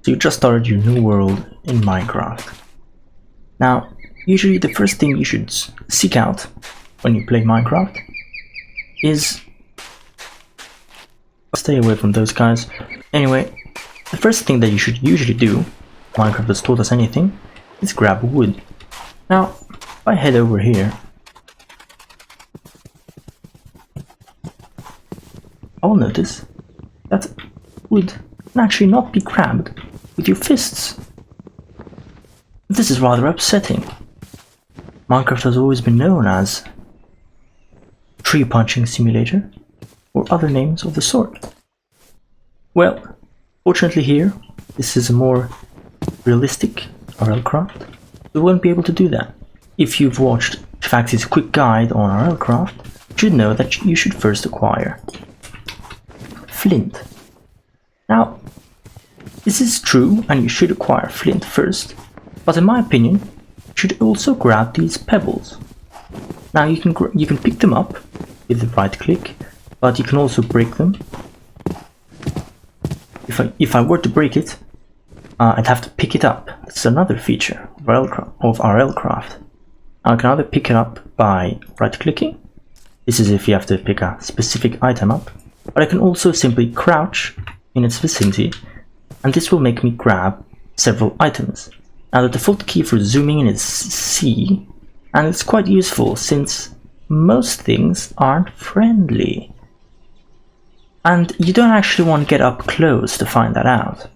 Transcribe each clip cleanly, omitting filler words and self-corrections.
So you just started your new world in Minecraft. Now, usually the first thing you should seek out when you play Minecraft is... Stay away from those guys. Anyway, the first thing that you should usually do, Minecraft has taught us anything, is grab wood. Now, if I head over here, I will notice that wood can actually not be grabbed with your fists. This is rather upsetting. Minecraft has always been known as Tree Punching Simulator, or other names of the sort. Well, fortunately here, this is a more realistic RLCraft, so we won't be able to do that. If you've watched Faxy's quick guide on RLCraft, you should know that you should first acquire flint. Now, this is true and you should acquire flint first, but in my opinion, you should also grab these pebbles. Now you can pick them up with the right click, but you can also break them. If I were to break it, I'd have to pick it up. It's another feature of RLCraft. I can either pick it up by right clicking. This is if you have to pick a specific item up, but I can also simply crouch in its vicinity, and this will make me grab several items. Now the default key for zooming in is C, and it's quite useful since most things aren't friendly. And you don't actually want to get up close to find that out.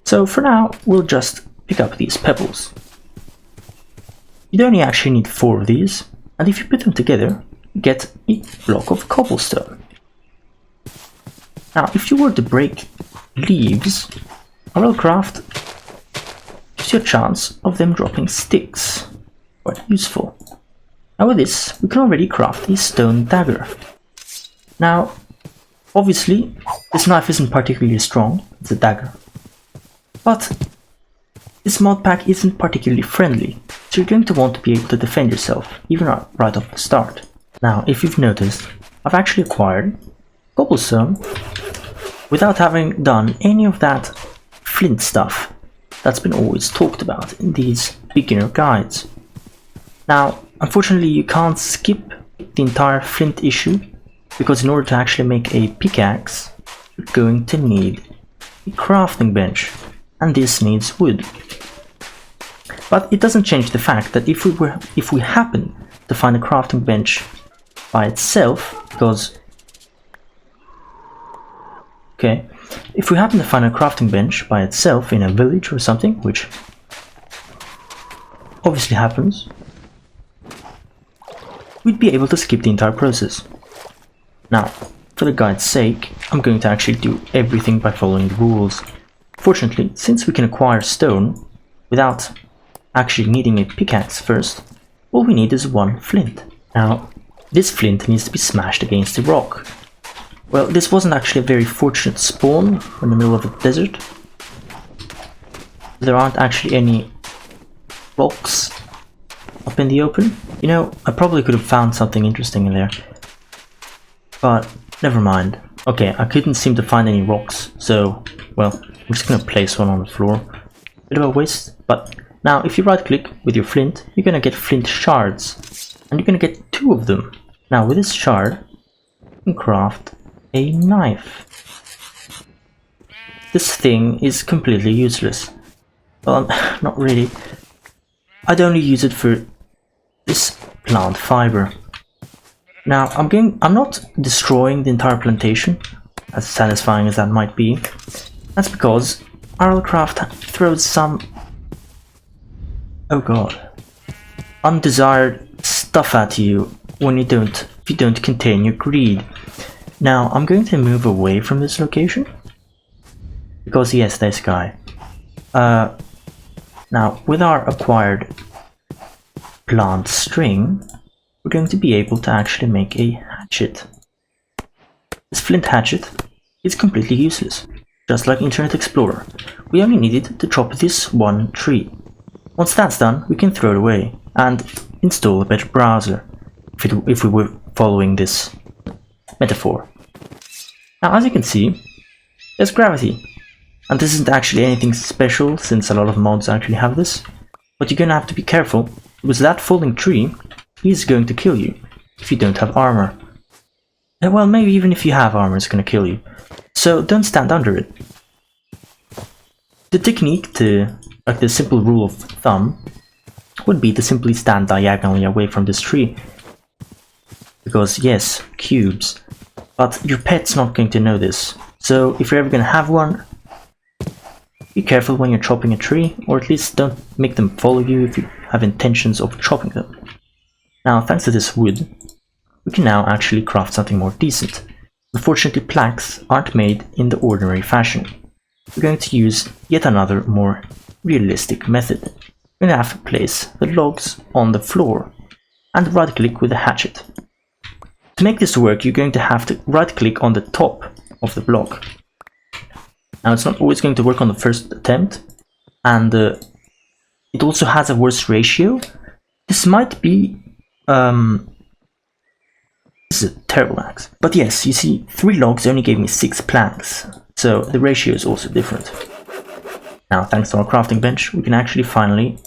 So for now, we'll just pick up these pebbles. You'd only actually need 4 of these, and if you put them together, you get a block of cobblestone. Now, if you were to break leaves, RLCraft gives you a chance of them dropping sticks. Quite useful. Now with this, we can already craft a stone dagger. Now, obviously, this knife isn't particularly strong, it's a dagger. But this mod pack isn't particularly friendly, so you're going to want to be able to defend yourself, even right off the start. Now, if you've noticed, I've actually acquired cobblestone without having done any of that flint stuff that's been always talked about in these beginner guides. Now, unfortunately, you can't skip the entire flint issue, because in order to actually make a pickaxe, you're going to need a crafting bench, and this needs wood. But it doesn't change the fact that if we happen to find a crafting bench by itself, because if we happen to find a crafting bench by itself in a village or something, which obviously happens, we'd be able to skip the entire process. Now, for the guide's sake, I'm going to actually do everything by following the rules. Fortunately, since we can acquire stone without actually needing a pickaxe first, all we need is 1 flint. Now, this flint needs to be smashed against a rock. Well, this wasn't actually a very fortunate spawn in the middle of a desert. There aren't actually any rocks up in the open. You know, I probably could have found something interesting in there. But, never mind. Okay, I couldn't seem to find any rocks, so, well, I'm just gonna place one on the floor. Bit of a waste, but now if you right click with your flint, you're gonna get flint shards. And you're gonna get 2 of them. Now with this shard, you can craft a knife. This thing is completely useless. Well, not really. I'd only use it for this plant fiber. Now, I'm not destroying the entire plantation, as satisfying as that might be. That's because RLCraft throws some, oh god, undesired stuff at you when you don't contain your greed. Now, I'm going to move away from this location, because yes, this guy. Now, with our acquired plant string, we're going to be able to actually make a hatchet. This flint hatchet is completely useless, just like Internet Explorer. We only needed to chop this 1 tree. Once that's done, we can throw it away and install a better browser, if we were following this metaphor. Now, as you can see, there's gravity. And this isn't actually anything special, since a lot of mods actually have this. But you're gonna have to be careful, because that falling tree is going to kill you if you don't have armor. And well, maybe even if you have armor, it's gonna kill you. So don't stand under it. The technique to, like the simple rule of thumb, would be to simply stand diagonally away from this tree. Because yes, cubes, but your pet's not going to know this. So if you're ever gonna have one, be careful when you're chopping a tree, or at least don't make them follow you if you have intentions of chopping them. Now, thanks to this wood, we can now actually craft something more decent. Unfortunately, planks aren't made in the ordinary fashion. We're going to use yet another more realistic method. We're going to have to place the logs on the floor and right click with the hatchet. To make this work, you're going to have to right click on the top of the block. Now, it's not always going to work on the first attempt, and it also has a worse ratio. This might be this is a terrible axe. But yes, you see, 3 logs only gave me 6 planks, so the ratio is also different. Now, thanks to our crafting bench, we can actually finally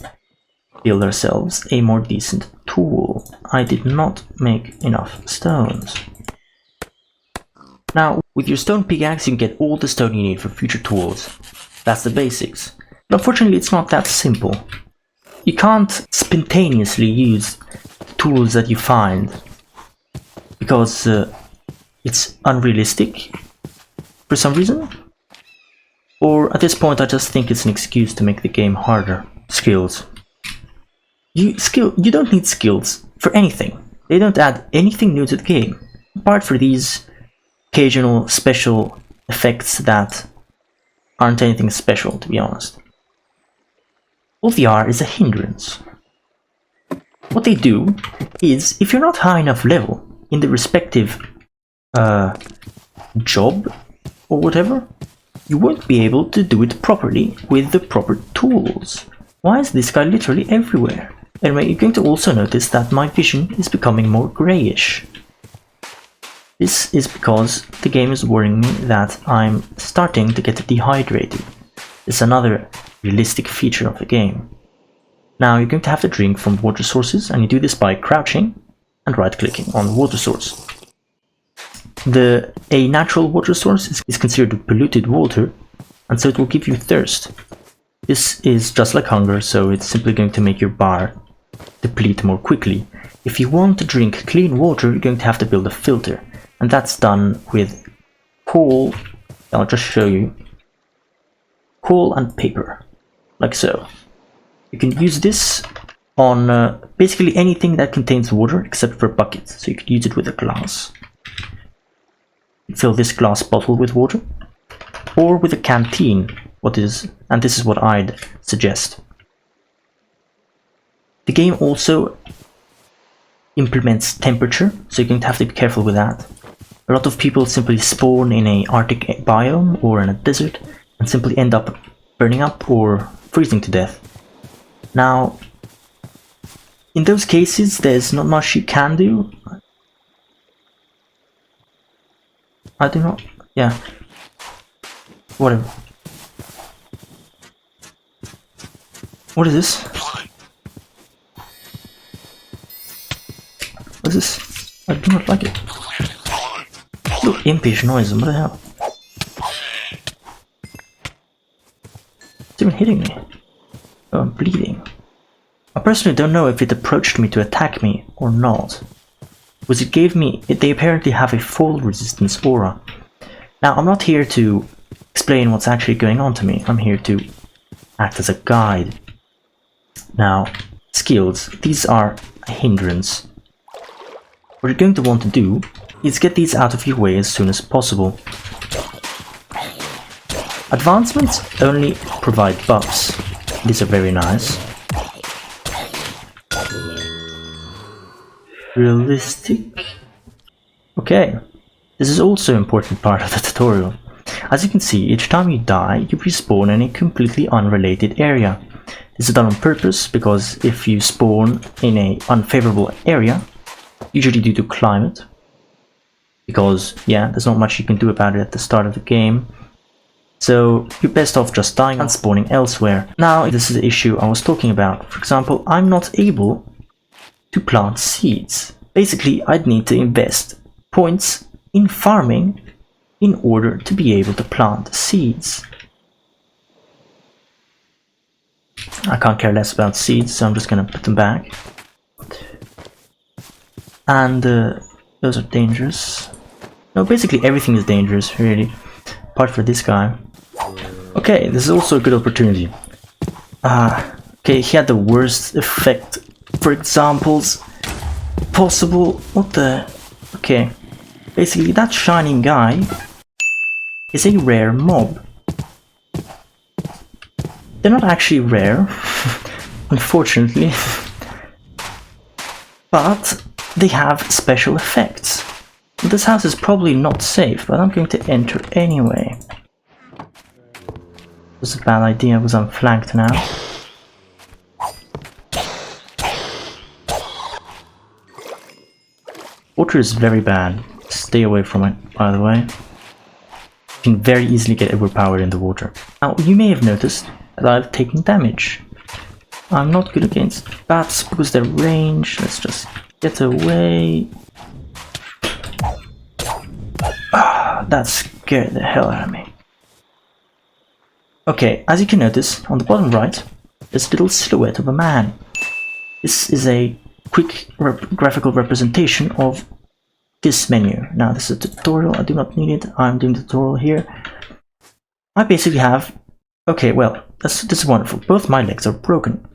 build ourselves a more decent tool. I did not make enough stones. Now, with your stone pickaxe, you can get all the stone you need for future tools. That's the basics. But unfortunately, it's not that simple. You can't spontaneously use tools that you find, because it's unrealistic for some reason. Or at this point, I just think it's an excuse to make the game harder. Skills. You don't need skills for anything. They don't add anything new to the game, apart from these occasional special effects that aren't anything special, to be honest. All they are is a hindrance. What they do is, if you're not high enough level in the respective job or whatever, you won't be able to do it properly with the proper tools. Why is this guy literally everywhere? Anyway, you're going to also notice that my vision is becoming more greyish. This is because the game is warning me that I'm starting to get dehydrated. It's another realistic feature of the game. Now, you're going to have to drink from water sources, and you do this by crouching and right-clicking on the water source. A natural water source is considered polluted water, and so it will give you thirst. This is just like hunger, so it's simply going to make your bar deplete more quickly. If you want to drink clean water, you're going to have to build a filter, and that's done with coal. I'll just show you. Coal and paper, like so. You can use this on basically anything that contains water except for buckets, so you could use it with a glass. Fill this glass bottle with water, or with a canteen, and this is what I'd suggest. The game also implements temperature, so you're going to have to be careful with that. A lot of people simply spawn in an Arctic biome or in a desert and simply end up burning up or freezing to death. Now, in those cases, there's not much you can do. I do not, yeah, whatever. What is this? What is this? I do not like it. Look, impish noise, what the hell? It's even hitting me. Oh, I'm bleeding. I personally don't know if it approached me to attack me or not. Was it gave me... They apparently have a fall resistance aura. Now, I'm not here to explain what's actually going on to me. I'm here to act as a guide. Now, skills. These are a hindrance. What you're going to want to do is get these out of your way as soon as possible. Advancements only provide buffs. These are very nice. Realistic. Okay, this is also an important part of the tutorial. As you can see, each time you die, you respawn in a completely unrelated area. This is done on purpose because if you spawn in an unfavorable area, usually due to climate, because yeah, there's not much you can do about it at the start of the game, So you're best off just dying and spawning elsewhere. Now this is the issue I was talking about. For example, I'm not able to plant seeds. Basically, I'd need to invest points in farming in order to be able to plant seeds. I can't care less about seeds, so I'm just gonna put them back. And those are dangerous. No, basically everything is dangerous, really, apart from this guy. Okay, this is also a good opportunity. Okay, he had the worst effect for examples possible. What the... Okay, basically that shining guy is a rare mob. They're not actually rare, unfortunately, but they have special effects. This house is probably not safe, but I'm going to enter anyway. It was a bad idea because I'm flanked now. Water is very bad. Stay away from it, by the way. You can very easily get overpowered in the water. Now, you may have noticed that I've taken damage. I'm not good against bats because they're ranged. Let's just get away. That scared the hell out of me. Okay, as you can notice, on the bottom right, there's a little silhouette of a man. This is a quick graphical representation of this menu. Now, this is a tutorial. I do not need it. I'm doing the tutorial here. I basically have... Okay, well, this is wonderful. Both my legs are broken.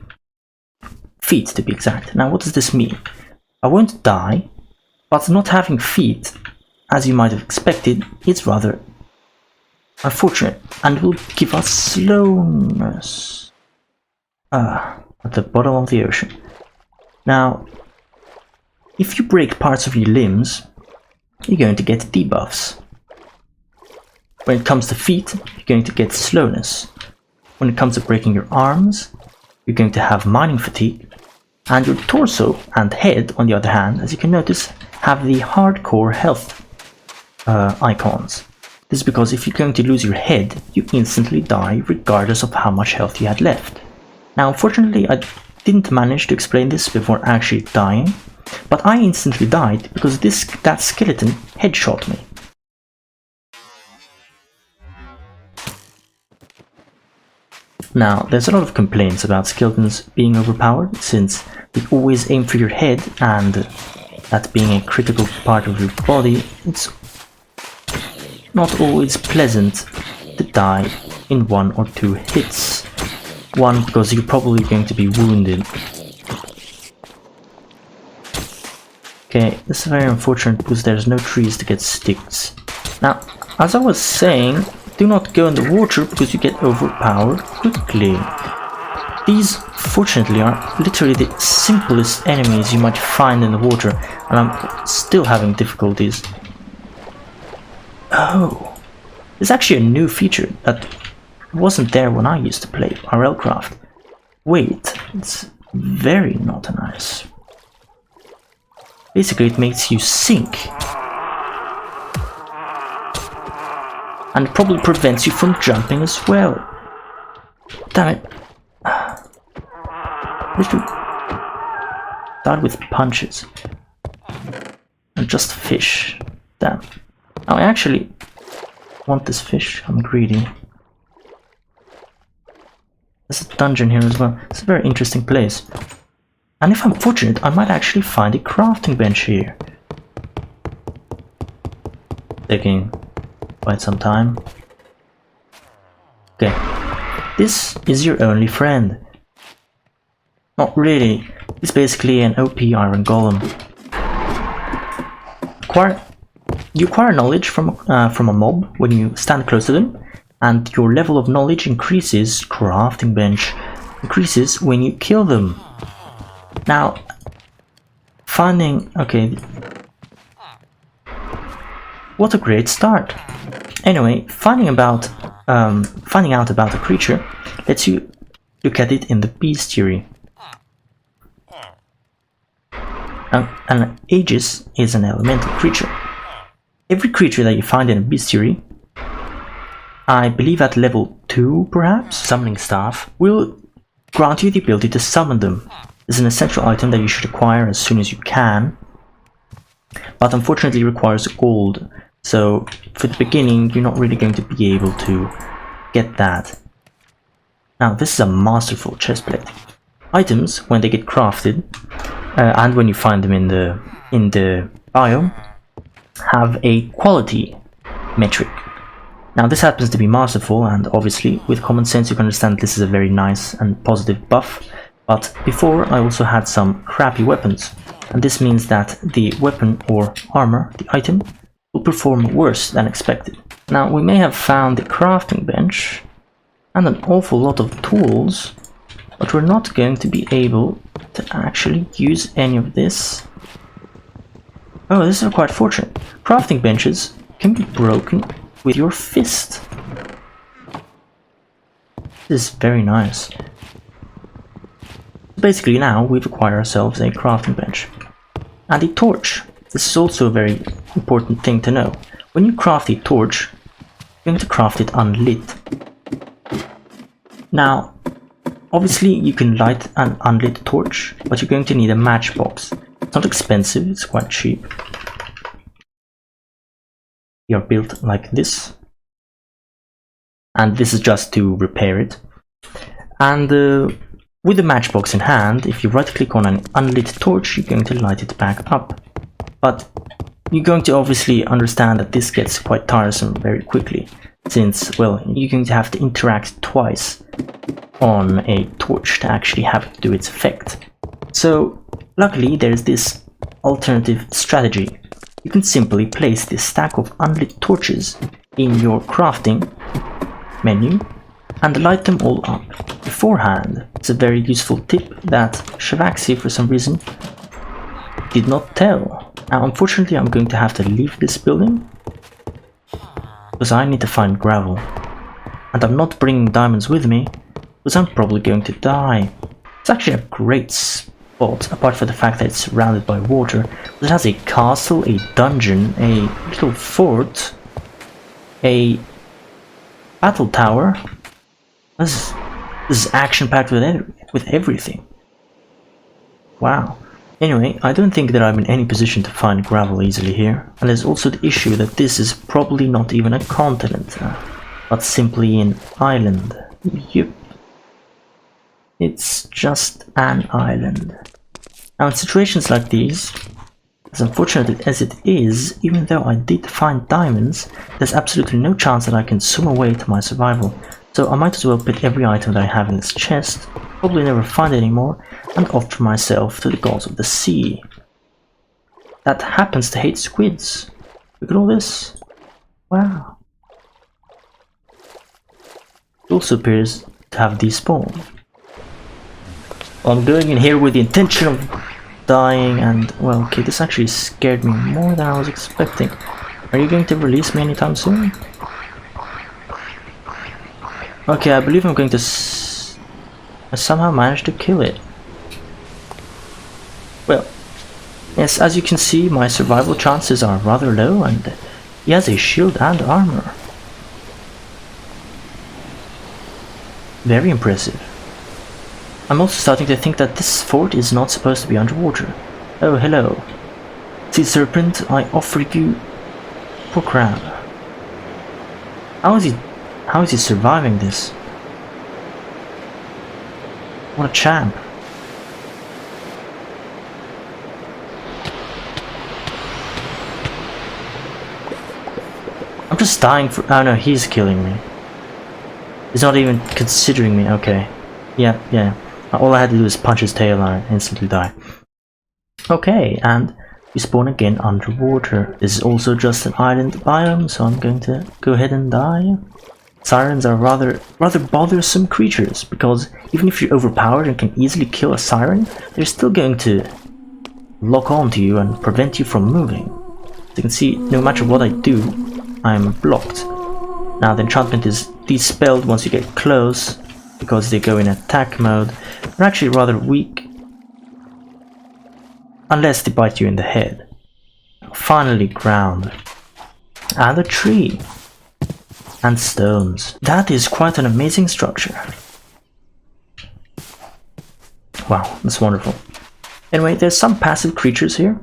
Feet, to be exact. Now, what does this mean? I won't die, but not having feet, as you might have expected, is rather unfortunate and will give us slowness. At the bottom of the ocean. Now, if you break parts of your limbs, you're going to get debuffs. When it comes to feet, you're going to get slowness. When it comes to breaking your arms, you're going to have mining fatigue. And your torso and head, on the other hand, as you can notice, have the hardcore health icons. This is because if you're going to lose your head, you instantly die regardless of how much health you had left. Now, unfortunately, I didn't manage to explain this before actually dying, but I instantly died because that skeleton headshot me. Now, there's a lot of complaints about skeletons being overpowered, since they always aim for your head, and that being a critical part of your body, it's not always pleasant to die in 1 or 2 hits. One, because you're probably going to be wounded. Okay, this is very unfortunate because there's no trees to get sticks. Now, as I was saying, do not go in the water because you get overpowered quickly. These, fortunately, are literally the simplest enemies you might find in the water, and I'm still having difficulties. Oh, there's actually a new feature that wasn't there when I used to play RLCraft. Wait, it's very not nice. Basically, it makes you sink. And probably prevents you from jumping as well. Damn it. Literally start with punches. And just fish. Damn. Now I actually want this fish. I'm greedy. There's a dungeon here as well. It's a very interesting place. And if I'm fortunate, I might actually find a crafting bench here. Taking quite some time. Okay, this is your only friend. Not really. It's basically an OP iron golem. You acquire knowledge from a mob when you stand close to them, and your level of knowledge increases. Crafting bench increases when you kill them. Now, okay, what a great start. Anyway, finding out about a creature lets you look at it in the bestiary. An Aegis is an elemental creature. Every creature that you find in a bestiary I believe at level 2 perhaps, summoning staff will grant you the ability to summon them. It's an essential item that you should acquire as soon as you can, but unfortunately requires gold, so for the beginning you're not really going to be able to get that. Now this is a masterful chestplate. Items, when they get crafted, and when you find them in the biome, have a quality metric. Now this happens to be masterful, and obviously with common sense you can understand this is a very nice and positive buff, but before I also had some crappy weapons, and this means that the weapon or armor, the item, will perform worse than expected. Now we may have found the crafting bench and an awful lot of tools, but we're not going to be able to actually use any of this. Oh, this is quite fortunate. Crafting benches can be broken with your fist. This is very nice. Basically now we've acquired ourselves a crafting bench. And a torch. This is also a very important thing to know. When you craft a torch, you're going to craft it unlit. Now, obviously you can light an unlit torch, but you're going to need a matchbox. It's not expensive, it's quite cheap. They are built like this. And this is just to repair it. And with the matchbox in hand, if you right click on an unlit torch, you're going to light it back up. But you're going to obviously understand that this gets quite tiresome very quickly, since, well, you're going to have to interact twice on a torch to actually have it do its effect. So luckily there's this alternative strategy. You can simply place this stack of unlit torches in your crafting menu and light them all up beforehand. It's a very useful tip that Shavaxi for some reason did not tell. Now unfortunately I'm going to have to leave this building because I need to find gravel, and I'm not bringing diamonds with me because I'm probably going to die. It's actually a great spot, apart from the fact that it's surrounded by water. It has a castle, a dungeon, a little fort, a battle tower. This is action-packed with everything. Wow. Anyway, I don't think that I'm in any position to find gravel easily here. And there's also the issue that this is probably not even a continent, but simply an island. Yep. It's just an island. Now in situations like these, as unfortunate as it is, even though I did find diamonds, there's absolutely no chance that I can swim away to my survival. So I might as well put every item that I have in this chest, probably never find any more, and offer myself to the gods of the sea. That happens to hate squids. Look at all this. Wow. It also appears to have despawned. Well, I'm going in here with the intention of dying, and well, okay, this actually scared me more than I was expecting. Are you going to release me anytime soon? Okay, I believe I'm going to I somehow managed to kill it. Well, yes, as you can see, my survival chances are rather low, and he has a shield and armor. Very impressive. I'm also starting to think that this fort is not supposed to be underwater. Oh, hello. Sea serpent, I offer you poor crab. How is he surviving this? What a champ. I'm just dying for— oh no, he's killing me. He's not even considering me. Okay. Yeah. All I had to do is punch his tail and I instantly die. Okay, and we spawn again underwater. This is also just an island biome, so I'm going to go ahead and die. Sirens are rather bothersome creatures, because even if you're overpowered and can easily kill a siren, they're still going to lock onto you and prevent you from moving. As you can see, no matter what I do, I'm blocked. Now the enchantment is dispelled once you get close, because they go in attack mode. They're actually rather weak, unless they bite you in the head. Finally ground. And a tree. and stones. That is quite an amazing structure. Wow, that's wonderful. Anyway, there's some passive creatures here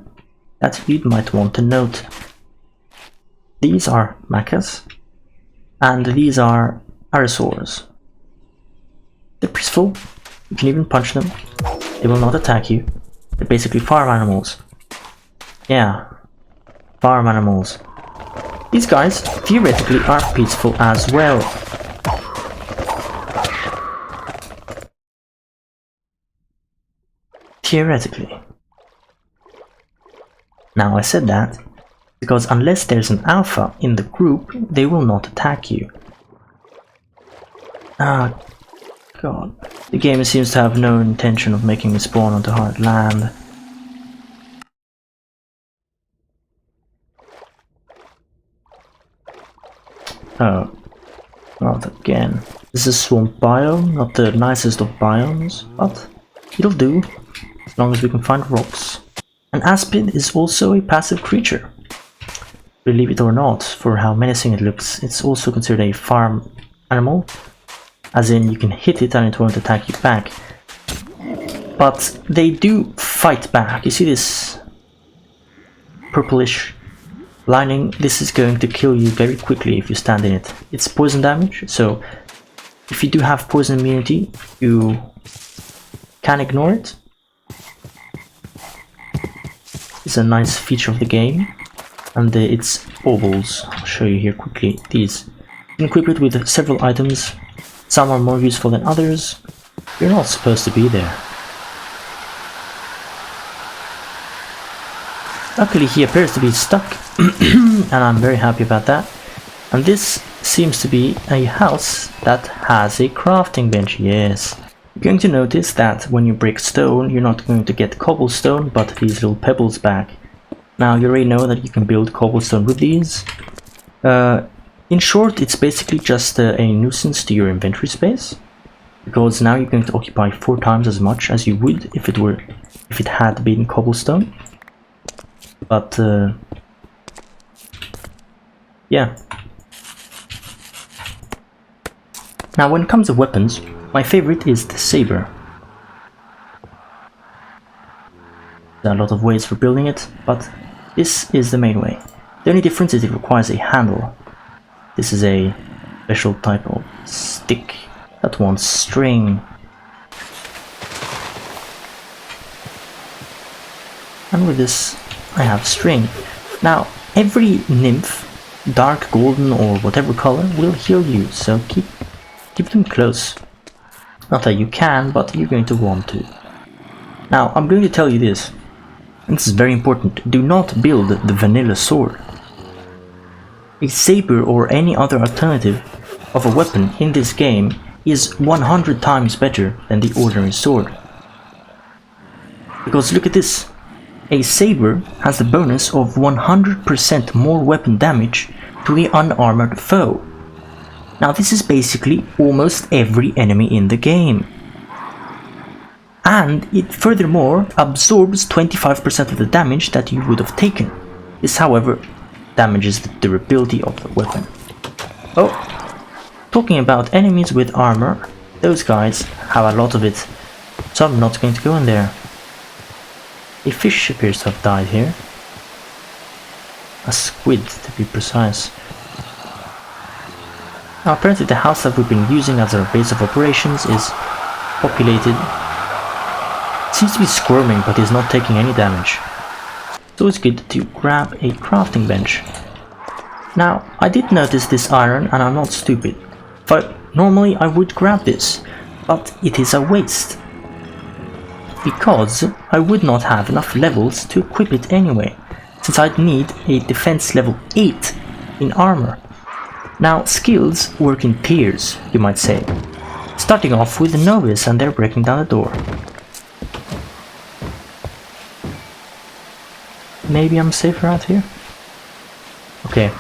that you might want to note. These are mechas, and these are Aerosaurs. They're peaceful, you can even punch them, they will not attack you. They're basically farm animals. Yeah, farm animals. These guys theoretically are peaceful as well. Theoretically. Now I said that because unless there's an alpha in the group, they will not attack you. Ah, God. The game seems to have no intention of making me spawn onto hard land. Oh, not again. This is a swamp biome, not the nicest of biomes, but it'll do, as long as we can find rocks. An aspid is also a passive creature. Believe it or not, for how menacing it looks, it's also considered a farm animal, as in you can hit it and it won't attack you back. But they do fight back. You see this purplish lining? This is going to kill you very quickly if you stand in it. It's poison damage, so if you do have poison immunity, you can ignore it. It's a nice feature of the game. And its baubles, I'll show you here quickly. These, you can equip it with several items. Some are more useful than others. You're not supposed to be there. Luckily he appears to be stuck, and I'm very happy about that. And this seems to be a house that has a crafting bench, yes. You're going to notice that when you break stone, you're not going to get cobblestone, but these little pebbles back. Now you already know that you can build cobblestone with these. In short, it's basically just a nuisance to your inventory space, because now you're going to occupy 4 times as much as you would if it had been cobblestone. But yeah. Now when it comes to weapons, my favorite is the saber. There are a lot of ways for building it, but this is the main way. The only difference is it requires a handle. This is a special type of stick that wants string. And with this I have string. Now every nymph, dark golden or whatever color, will heal you, so keep them close. Not that you can, but you're going to want to. Now I'm going to tell you this. This is very important. Do not build the vanilla sword. A saber or any other alternative of a weapon in this game is 100 times better than the ordinary sword. Because look at this. A saber has the bonus of 100% more weapon damage to the unarmored foe. Now this is basically almost every enemy in the game. And it furthermore absorbs 25% of the damage that you would have taken. This, however, damages the durability of the weapon. Oh, talking about enemies with armor, those guys have a lot of it, so I'm not going to go in there. A fish appears to have died here. A squid, to be precise. Now apparently the house that we've been using as our base of operations is populated. It seems to be squirming, but is not taking any damage. So it's good to grab a crafting bench. Now, I did notice this iron, and I'm not stupid. Normally I would grab this, but it is a waste. Because I would not have enough levels to equip it anyway, since I'd need a defense level 8 in armor. Now, skills work in tiers, you might say. Starting off with the novice, and they're breaking down the door. Maybe I'm safer out here? Okay.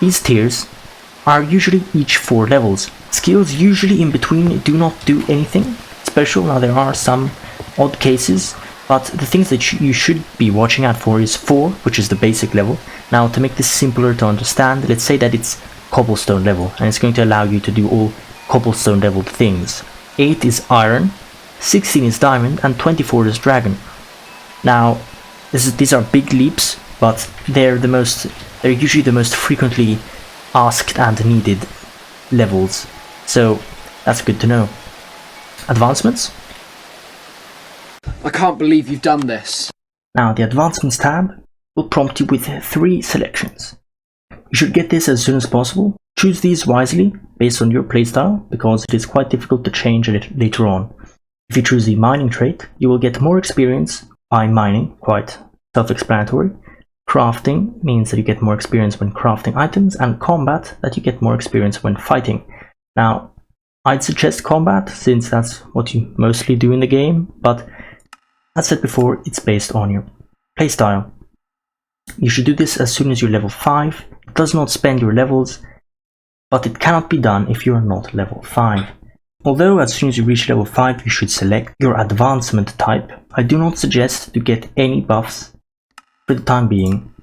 These tiers are usually each 4 levels. Skills usually in between do not do anything special. Now there are some odd cases, but the things that you should be watching out for is 4, which is the basic level. Now to make this simpler to understand, let's say that it's cobblestone level, and it's going to allow you to do all cobblestone level things. 8 is iron, 16 is diamond, and 24 is dragon. Now, these are big leaps, but they're usually the most frequently asked and needed levels, so that's good to know. Advancements? I can't believe you've done this. Now, the Advancements tab will prompt you with 3 selections. You should get this as soon as possible. Choose these wisely based on your playstyle, because it is quite difficult to change it later on. If you choose the mining trait, you will get more experience by mining, quite self-explanatory. Crafting means that you get more experience when crafting items, and combat, that you get more experience when fighting. Now, I'd suggest combat, since that's what you mostly do in the game, but as said before, it's based on your playstyle. You should do this as soon as you're level 5. It does not spend your levels, but it cannot be done if you are not level 5. Although as soon as you reach level 5 you should select your advancement type, I do not suggest to get any buffs for the time being.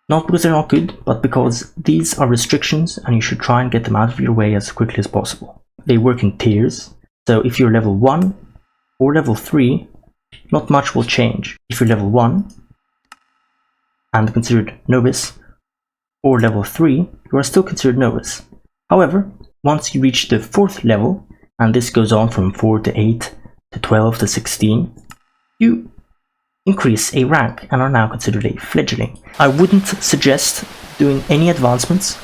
Not because they're not good, but because these are restrictions and you should try and get them out of your way as quickly as possible. They work in tiers, so if you're level 1 or level 3, not much will change. If you're level 1 and considered novice, or level 3, you are still considered novice. However, once you reach the 4th level, and this goes on from 4 to 8 to 12 to 16, you increase a rank and are now considered a fledgling. I wouldn't suggest doing any advancements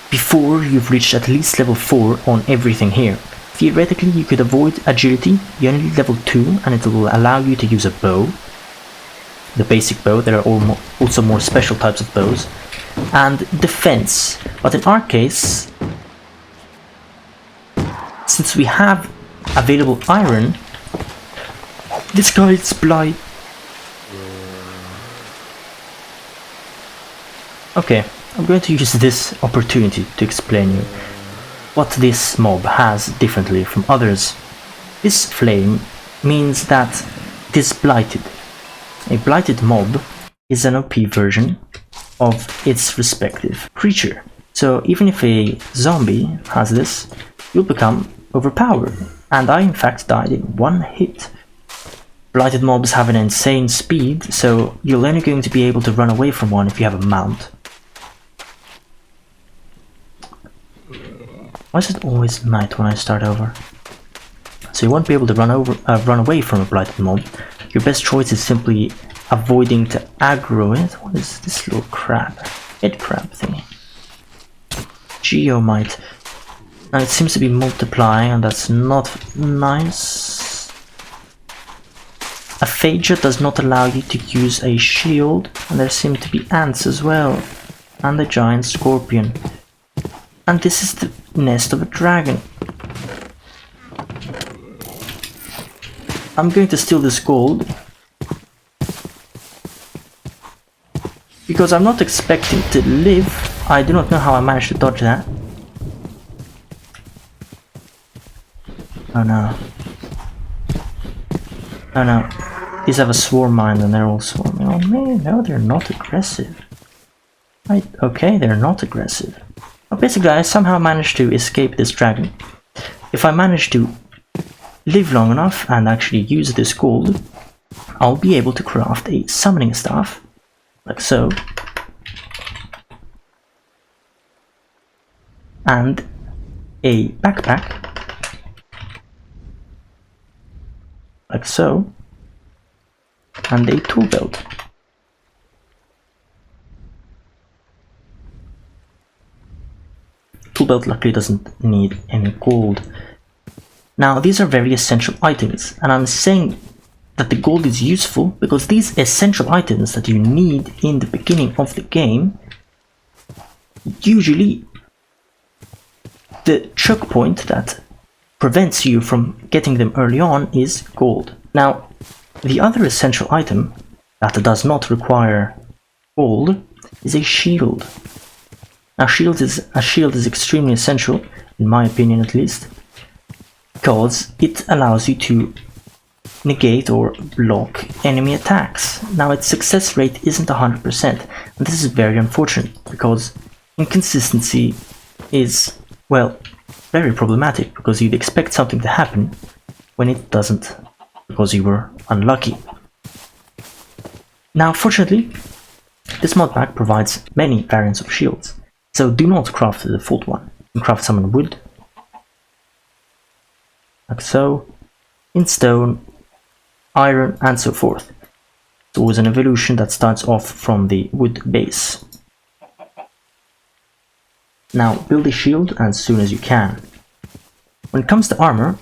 before you've reached at least level 4 on everything here. Theoretically, you could avoid agility. You only need level 2, and it will allow you to use a bow. The basic bow. There are also more special types of bows. And defense. But in our case, since we have available iron, this guy's blight. Okay, I'm going to use this opportunity to explain you what this mob has differently from others. This flame means that it is blighted. A blighted mob is an OP version of its respective creature. So even if a zombie has this, you'll become overpowered. And I in fact died in 1 hit. Blighted mobs have an insane speed, so you're only going to be able to run away from one if you have a mount. Why is it always night when I start over? So you won't be able to run away from a blighted mob. Your best choice is simply avoiding to aggro it. What is this little crab? Head crab thingy. Geomite. Now it seems to be multiplying, and that's not nice. Aphasia does not allow you to use a shield, and there seem to be ants as well. And a giant scorpion. And this is the nest of a dragon. I'm going to steal this gold, because I'm not expecting to live. I do not know how I managed to dodge that. Oh no. Oh no. These have a swarm mine and they're all swarming on me. No, they're not aggressive. Right, okay, they're not aggressive. Well, basically, I somehow managed to escape this dragon. If I manage to live long enough and actually use this gold, I'll be able to craft a summoning staff, like so, and a backpack, like so, and a tool belt. Tool belt luckily doesn't need any gold. Now these are very essential items, and I'm saying that the gold is useful because these essential items that you need in the beginning of the game, usually the choke point that prevents you from getting them early on is gold. Now the other essential item that does not require gold is a shield. Now a shield is extremely essential, in my opinion at least, because it allows you to negate or block enemy attacks. Now its success rate isn't 100%, and this is very unfortunate, because inconsistency is, well, very problematic, because you'd expect something to happen when it doesn't, because you were unlucky. Now, fortunately, this mod pack provides many variants of shields, so do not craft the default one. You can craft some in wood, like so, in stone, iron, and so forth. It's always an evolution that starts off from the wood base. Now build a shield as soon as you can. When it comes to armor,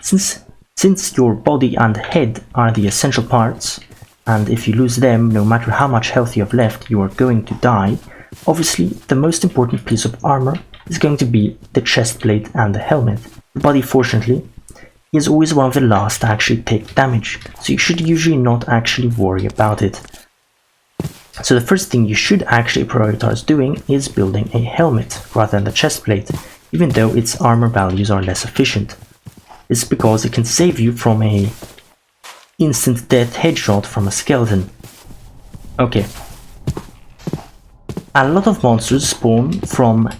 since your body and head are the essential parts, and if you lose them, no matter how much health you have left, you are going to die, obviously the most important piece of armor is going to be the chest plate and the helmet. The body, fortunately, is always one of the last to actually take damage, so you should usually not actually worry about it. So the first thing you should actually prioritize doing is building a helmet rather than the chest plate, even though its armor values are less efficient. This is because it can save you from a instant death headshot from a skeleton. Okay. A lot of monsters spawn from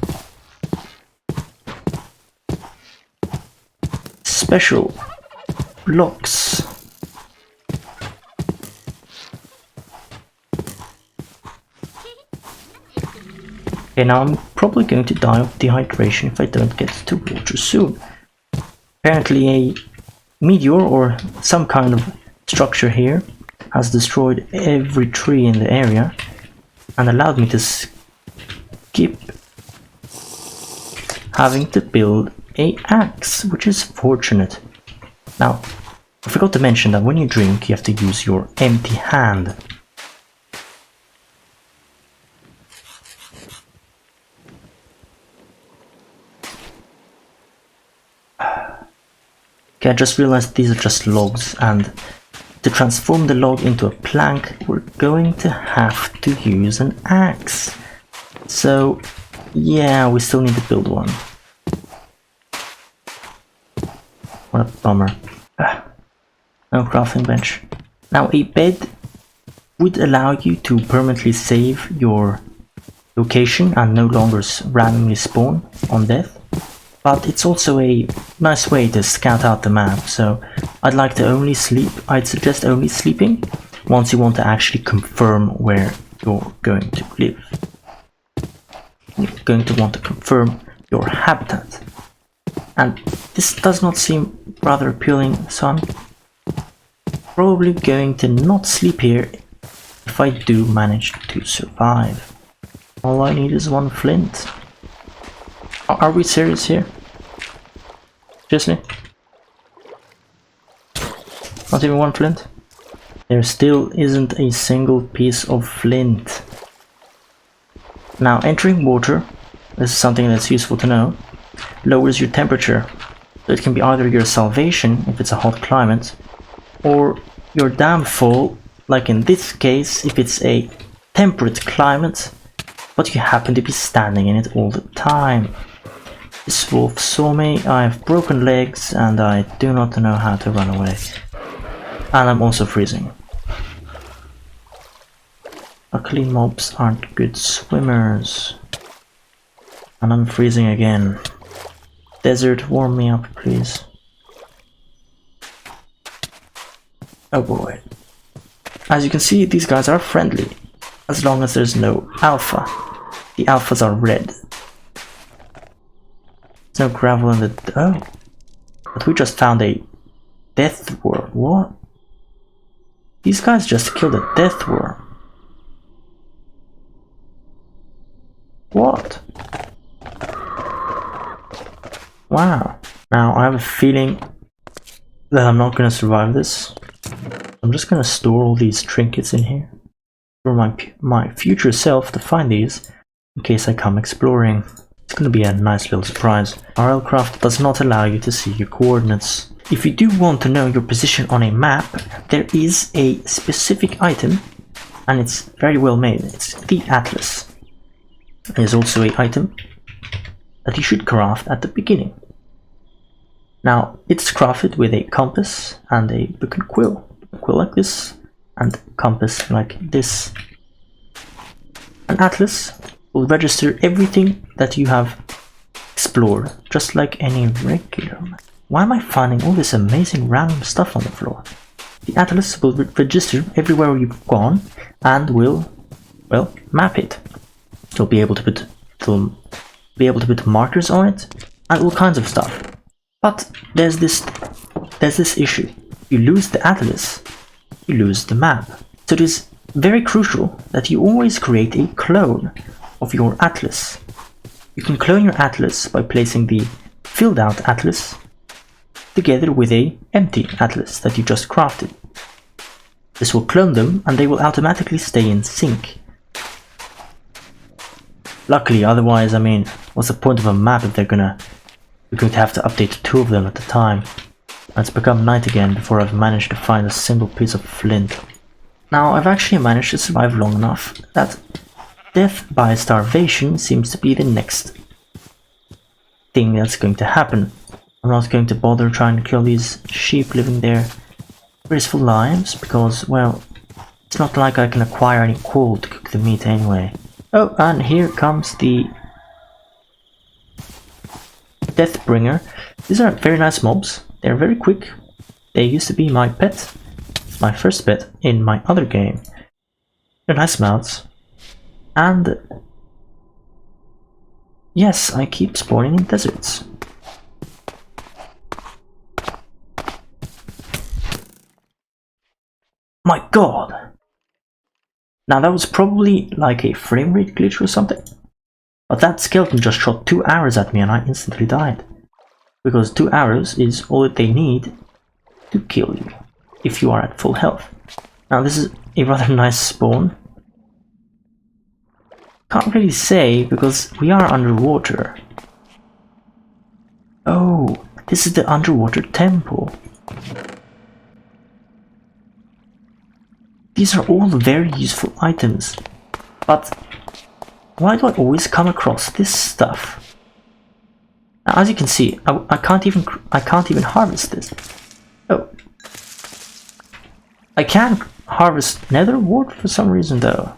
special blocks. Okay, now I'm probably going to die of dehydration if I don't get to water soon. Apparently a meteor or some kind of structure here has destroyed every tree in the area and allowed me to skip having to build an axe, which is fortunate. Now, I forgot to mention that when you drink you have to use your empty hand. Okay, I just realized these are just logs, and to transform the log into a plank we're going to have to use an axe. So yeah, we still need to build one. What a bummer. No crafting bench. Now a bed would allow you to permanently save your location and no longer randomly spawn on death. But it's also a nice way to scout out the map, so I'd like to only sleep. I'd suggest only sleeping once you want to actually confirm where you're going to live. You're going to want to confirm your habitat. And this does not seem rather appealing, so I'm probably going to not sleep here if I do manage to survive. All I need is one flint. Are we serious here? Seriously? Not even one flint? There still isn't a single piece of flint. Now, entering water, this is something that's useful to know, lowers your temperature. So it can be either your salvation if it's a hot climate, or your downfall, like in this case, if it's a temperate climate, but you happen to be standing in it all the time. This wolf saw me, I have broken legs, and I do not know how to run away. And I'm also freezing. Luckily mobs aren't good swimmers. And I'm freezing again. Desert, warm me up, please. Oh boy. As you can see, these guys are friendly, as long as there's no alpha. The alphas are red. There's no gravel in the... oh. But we just found a death worm. What? These guys just killed a death worm. What? Wow. Now I have a feeling that I'm not gonna survive this. I'm just gonna store all these trinkets in here for my future self to find these in case I come exploring. It's gonna be a nice little surprise. RLCraft does not allow you to see your coordinates. If you do want to know your position on a map, there is a specific item, and it's very well made. It's the atlas. There's also an item that you should craft at the beginning. Now, it's crafted with a compass and a book and quill. A quill like this, and compass like this. An atlas will register everything that you have explored, just like any regular map. Why am I finding all this amazing random stuff on the floor? The atlas will register everywhere you've gone and will, well, map it. You'll be able to put markers on it and all kinds of stuff. But there's this issue. You lose the atlas, you lose the map. So it is very crucial that you always create a clone of your atlas. You can clone your atlas by placing the filled out atlas together with a empty atlas that you just crafted. This will clone them and they will automatically stay in sync. Luckily, otherwise, I mean, what's the point of a map if we're going to have to update 2 of them at a time? And it's become night again before I've managed to find a single piece of flint. Now, I've actually managed to survive long enough that death by starvation seems to be the next thing that's going to happen. I'm not going to bother trying to kill these sheep living their graceful lives because, well, it's not like I can acquire any coal to cook the meat anyway. Oh, and here comes the Deathbringer. These are very nice mobs. They're very quick. They used to be my pet, my first pet in my other game. They're nice mounts. And yes, I keep spawning in deserts. My god! Now that was probably like a frame rate glitch or something. But that skeleton just shot 2 arrows at me and I instantly died. Because 2 arrows is all that they need to kill you, if you are at full health. Now this is a rather nice spawn. Can't really say because we are underwater. Oh, this is the underwater temple. These are all very useful items, but why do I always come across this stuff? Now, as you can see, I can't even harvest this. Oh, I can harvest nether wart for some reason though,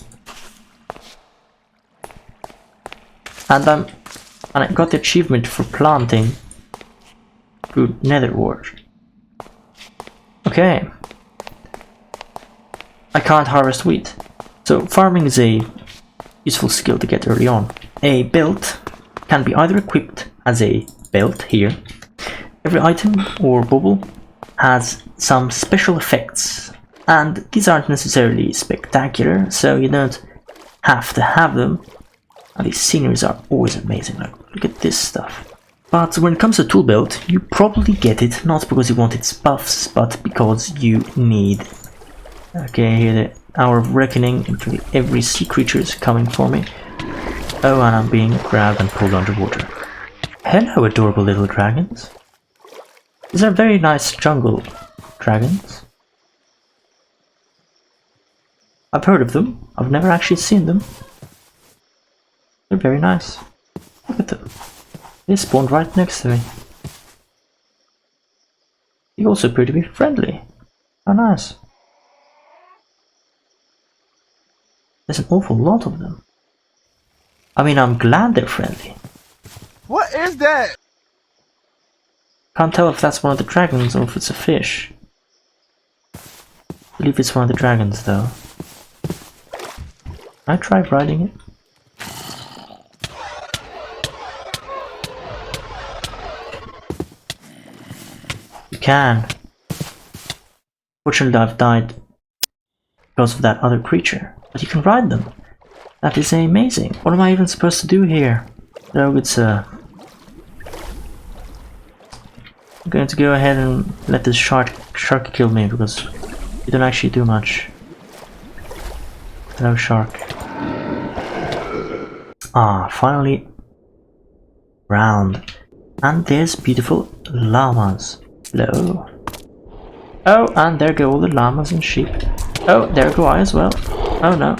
and I got the achievement for planting good nether wart. Okay. I can't harvest wheat, so farming is a useful skill to get early on. A belt can be either equipped as a belt here. Every item or bubble has some special effects, and these aren't necessarily spectacular, so you don't have to have them. And these sceneries are always amazing, like look at this stuff. But when it comes to tool belt, you probably get it not because you want its buffs, but because you need. Okay, here the hour of reckoning, and every sea creature is coming for me. Oh, and I'm being grabbed and pulled underwater. Hello, adorable little dragons. These are very nice jungle dragons. I've heard of them. I've never actually seen them. They're very nice. Look at them. They spawned right next to me. They also appear to be friendly. How nice. There's an awful lot of them. I mean, I'm glad they're friendly. What is that? Can't tell if that's one of the dragons or if it's a fish. I believe it's one of the dragons though. I tried riding it. You can. Fortunately, I've died because of that other creature. But you can ride them. That is amazing. What am I even supposed to do here? No, it's I'm going to go ahead and let this shark kill me because you don't actually do much. Hello, shark. Ah, finally round. And there's beautiful llamas. Hello. Oh, and there go all the llamas and sheep. Oh, there go I as well. Oh no.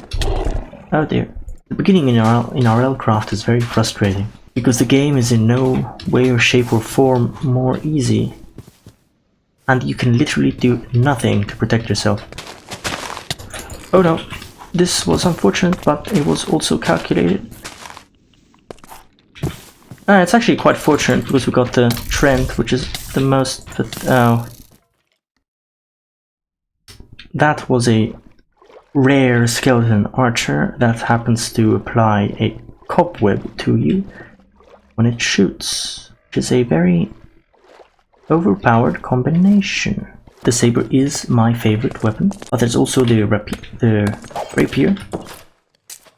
Oh dear. The beginning in RLCraft is very frustrating because the game is in no way or shape or form more easy and you can literally do nothing to protect yourself. Oh no. this was unfortunate, but it was also calculated. It's actually quite fortunate because we got the Trent, which is the most... that was a rare skeleton archer that happens to apply a cobweb to you when it shoots, which is a very overpowered combination. The saber is my favorite weapon, but there's also the rapier,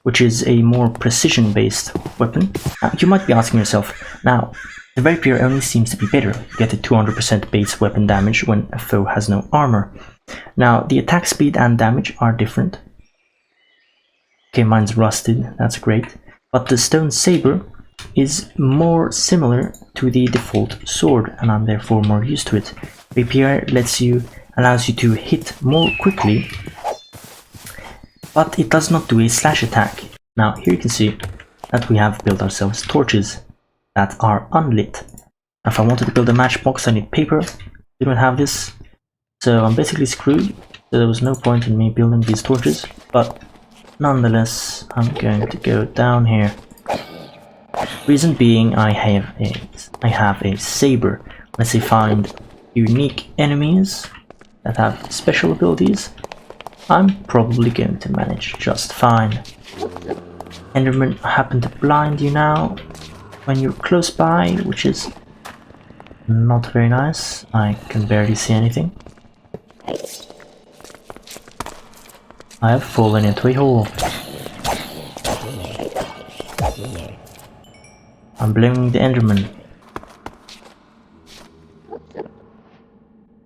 which is a more precision-based weapon. You might be asking yourself, now, the rapier only seems to be better. You get a 200% base weapon damage when a foe has no armor. Now, the attack speed and damage are different. Okay, mine's rusted, that's great. But the stone saber is more similar to the default sword, and I'm therefore more used to it. Rapier allows you to hit more quickly, but it does not do a slash attack. Now here you can see that we have built ourselves torches that are unlit. If I wanted to build a matchbox, I need paper. We don't have this, so I'm basically screwed. So there was no point in me building these torches, but nonetheless I'm going to go down here. Reason being, I have a saber. Let's say find unique enemies that have special abilities, I'm probably going to manage just fine. Endermen happen to blind you now when you're close by, which is not very nice. I can barely see anything. I have fallen into a hole. I'm blaming the Enderman.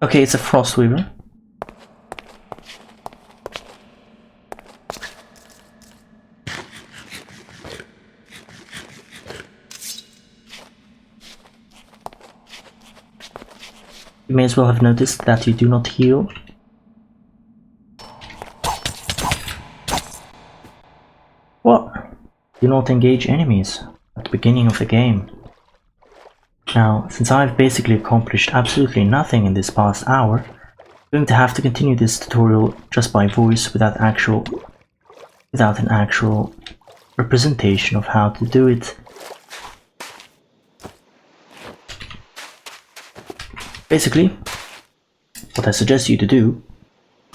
Okay, it's a frost weaver. You may as well have noticed that you do not heal. What? Do not engage enemies at the beginning of the game. Now, since I've basically accomplished absolutely nothing in this past hour, I'm going to have to continue this tutorial just by voice without an actual representation of how to do it. Basically, what I suggest you to do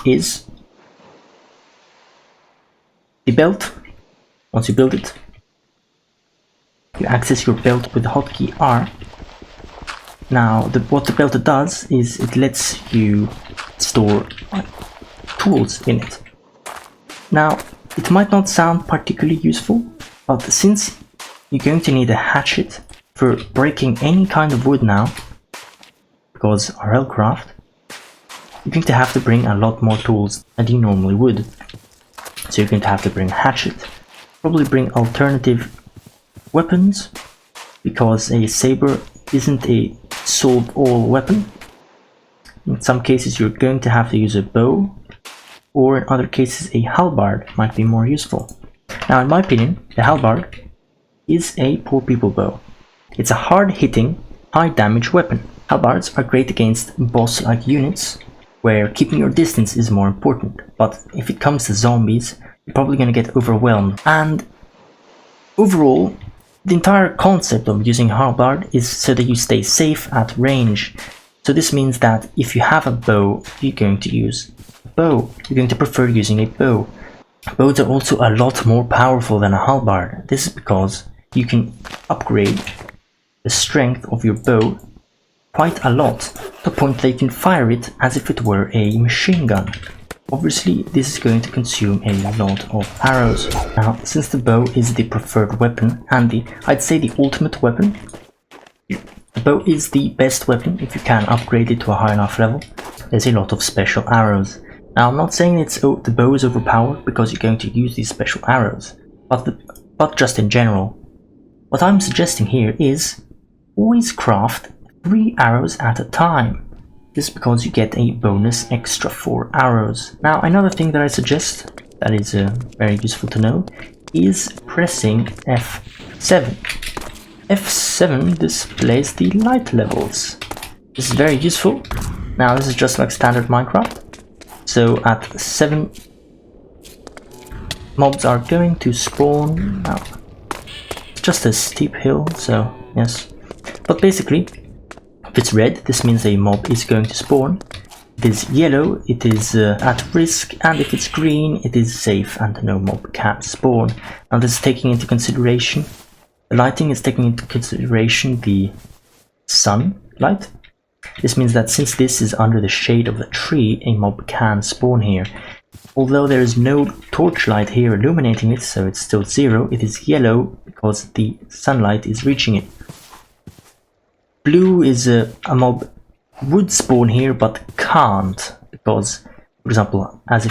is the belt. Once you build it, you access your belt with the hotkey R. Now, what the belt does is it lets you store tools in it. Now, it might not sound particularly useful, but since you're going to need a hatchet for breaking any kind of wood now, because RLCraft, you're going to have to bring a lot more tools than you normally would. So you're going to have to bring a hatchet, probably bring alternative weapons, because a saber isn't a solve-all weapon. In some cases you're going to have to use a bow, or in other cases a halberd might be more useful. Now in my opinion, the halberd is a poor people bow. It's a hard-hitting, high-damage weapon. Halberds are great against boss-like units, where keeping your distance is more important, but if it comes to zombies, you're probably going to get overwhelmed. And overall, the entire concept of using a halberd is so that you stay safe at range. So this means that if you have a bow, you're going to use a bow. You're going to prefer using a bow. Bows are also a lot more powerful than a halberd. This is because you can upgrade the strength of your bow quite a lot, to the point that you can fire it as if it were a machine gun. Obviously, this is going to consume a lot of arrows. Now, since the bow is the preferred weapon, and I'd say the ultimate weapon, the bow is the best weapon if you can upgrade it to a high enough level. There's a lot of special arrows. Now, I'm not saying the bow is overpowered because you're going to use these special arrows, but just in general. What I'm suggesting here is always craft 3 arrows at a time. This is because you get a bonus extra 4 arrows. Now, another thing that I suggest that is very useful to know is pressing F7. F7 displays the light levels. This is very useful. Now, this is just like standard Minecraft. So at 7 mobs are going to spawn. Now, it's just a steep hill, so yes. But basically, if it's red, this means a mob is going to spawn. If it is yellow, it is at risk, and if it's green, it is safe and no mob can spawn. Now this is taking into consideration, the lighting is taking into consideration the sunlight. This means that since this is under the shade of the tree, a mob can spawn here. Although there is no torchlight here illuminating it, so it's still 0, it is yellow because the sunlight is reaching it. Blue is a mob would spawn here but can't, because, for example, as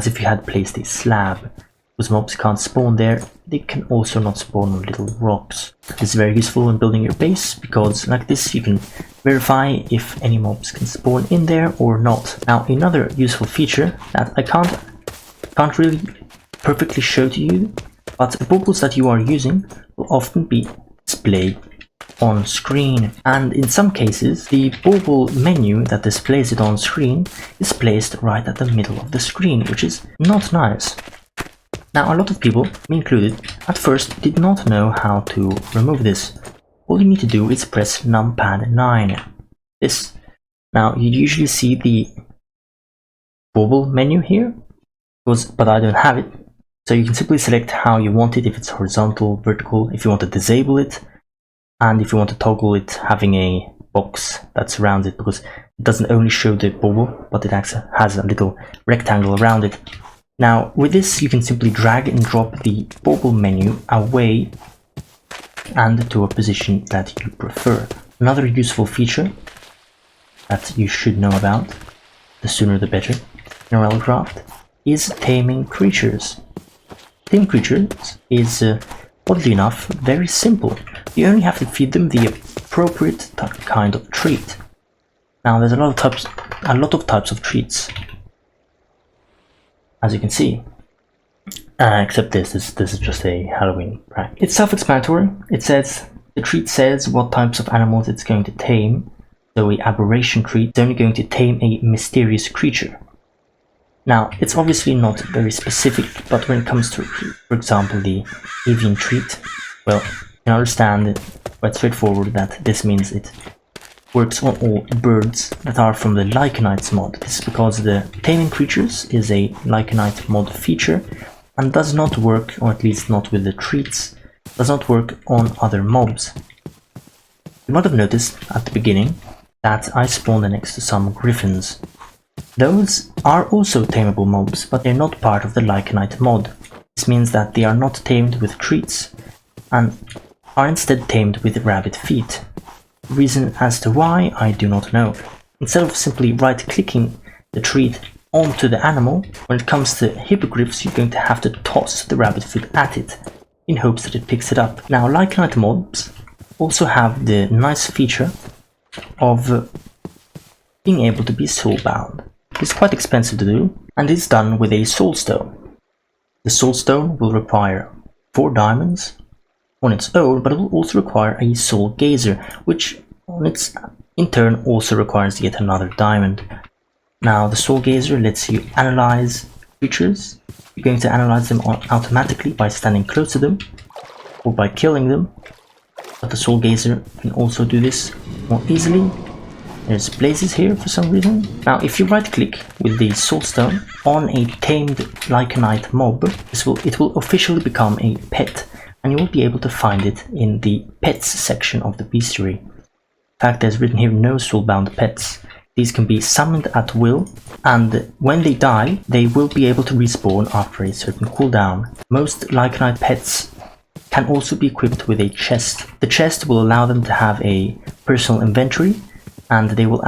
if you had placed a slab, those mobs can't spawn there. They can also not spawn on little rocks. This is very useful when building your base, because like this you can verify if any mobs can spawn in there or not. Now another useful feature that I can't really perfectly show to you, but the baubles that you are using will often be displayed on screen, and in some cases the bauble menu that displays it on screen is placed right at the middle of the screen, which is not nice. Now a lot of people, me included, at first did not know how to remove this. All you need to do is press numpad 9. This. Now you usually see the bauble menu here, but I don't have it. So you can simply select how you want it, if it's horizontal, vertical, if you want to disable it, and if you want to toggle it having a box that surrounds it, because it doesn't only show the bauble, but it actually has a little rectangle around it. Now with this you can simply drag and drop the bauble menu away and to a position that you prefer. Another useful feature that you should know about, the sooner the better, in RLCraft, is taming creatures. Taming creatures is, oddly enough, very simple. You only have to feed them the appropriate kind of treat. Now there's a lot of types of treats, as you can see. Except this is just a Halloween prank. It's self-explanatory. The treat says what types of animals it's going to tame. So a aberration treat is only going to tame a mysterious creature. Now it's obviously not very specific, but when it comes to, for example, the avian treat, well, you can understand quite straightforward that this means it works on all birds that are from the Lycanites mod. This is because the taming creatures is a Lycanite mod feature and does not work, or at least not with the treats, does not work on other mobs. You might have noticed at the beginning that I spawned next to some griffins. Those are also tameable mobs, but they're not part of the Lycanite mod. This means that they are not tamed with treats and are instead tamed with rabbit feet. The reason as to why, I do not know. Instead of simply right-clicking the treat onto the animal, when it comes to hippogriffs, you're going to have to toss the rabbit foot at it, in hopes that it picks it up. Now, Lycanite mobs also have the nice feature of being able to be soulbound. It's quite expensive to do, and it's done with a soul stone. The soul stone will require 4 diamonds on its own, but it will also require a soul gazer, which in turn also requires yet another diamond. Now the soul gazer lets you analyze creatures. You're going to analyze them automatically by standing close to them or by killing them, but the soul gazer can also do this more easily. There's blazes here for some reason. Now if you right click with the soul stone on a tamed Lycanite mob, it will officially become a pet, and you will be able to find it in the pets section of the bestiary. In fact, there's written here no soulbound pets. These can be summoned at will, and when they die, they will be able to respawn after a certain cooldown. Most Lycanite pets can also be equipped with a chest. The chest will allow them to have a personal inventory, and they will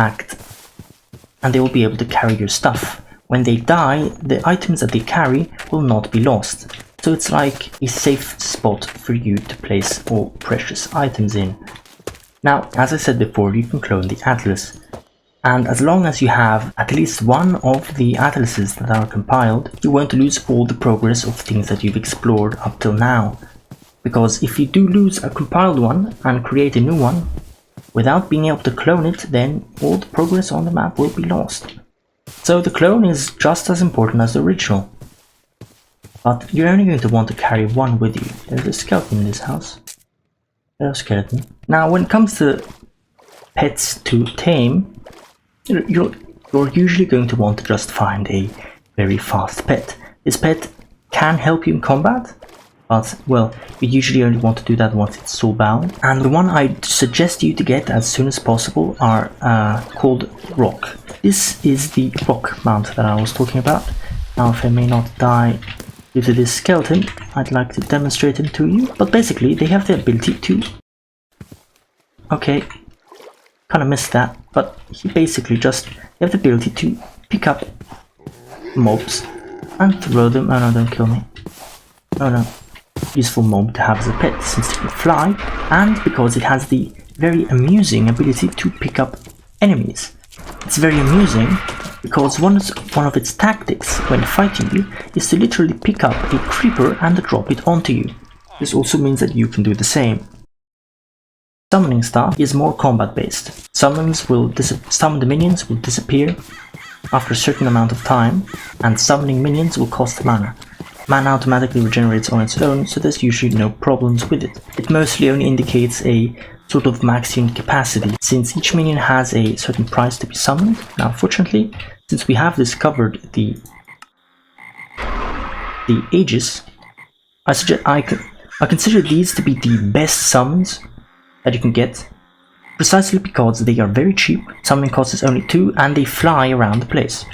be able to carry your stuff. When they die, the items that they carry will not be lost. So it's like a safe spot for you to place all precious items in. Now, as I said before, you can clone the atlas. And as long as you have at least one of the atlases that are compiled, you won't lose all the progress of things that you've explored up till now. Because if you do lose a compiled one and create a new one, without being able to clone it, then all the progress on the map will be lost. So the clone is just as important as the original. but you're only going to want to carry one with you. There's a skeleton in this house. Hello, skeleton. Now, when it comes to pets to tame, you're usually going to want to just find a very fast pet. This pet can help you in combat, but, well, you usually only want to do that once it's soulbound. And the one I suggest you to get as soon as possible are called Rock. This is the rock mount that I was talking about. Now, if I may not die due to this skeleton, I'd like to demonstrate him to you. But basically, they have the ability to... Okay, kind of missed that, but he basically just have the ability to pick up mobs and throw them. Oh no, don't kill me. Oh no. Useful mob to have as a pet since it can fly, and because it has the very amusing ability to pick up enemies. It's very amusing because one of its tactics when fighting you is to literally pick up a creeper and drop it onto you. This also means that you can do the same. Summoning staff is more combat based. Summon the minions will disappear after a certain amount of time, and summoning minions will cost mana. Mana automatically regenerates on its own, so there's usually no problems with it. It mostly only indicates a sort of max unit capacity, since each minion has a certain price to be summoned. Now, fortunately, since we have discovered the Aegis, I consider these to be the best summons that you can get, precisely because they are very cheap. Summoning cost is only 2, and they fly around the place.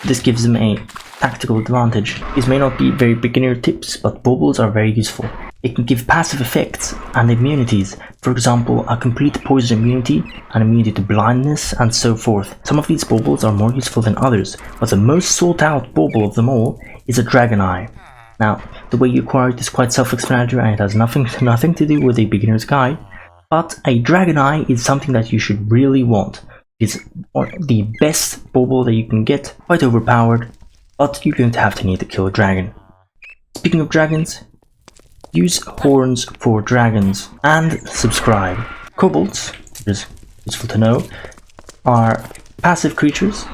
This gives them a tactical advantage. These may not be very beginner tips, but baubles are very useful. They can give passive effects and immunities, for example a complete poison immunity, an immunity to blindness, and so forth. Some of these baubles are more useful than others, but the most sought out bauble of them all is a Dragon Eye. Now, the way you acquire it is quite self-explanatory and it has nothing to do with a beginner's guide, but a Dragon Eye is something that you should really want. It's the best bauble that you can get, quite overpowered, but you're going to have to need to kill a dragon. Speaking of dragons, use horns for dragons, and subscribe. Kobolds, which is useful to know, are passive creatures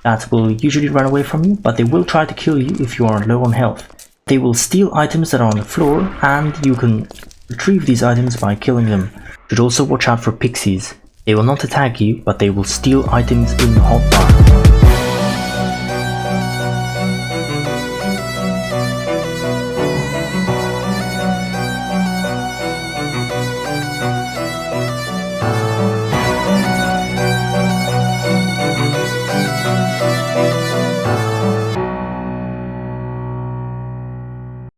that will usually run away from you, but they will try to kill you if you are low on health. They will steal items that are on the floor, and you can retrieve these items by killing them. You should also watch out for pixies. They will not attack you, but they will steal items in the hotbar.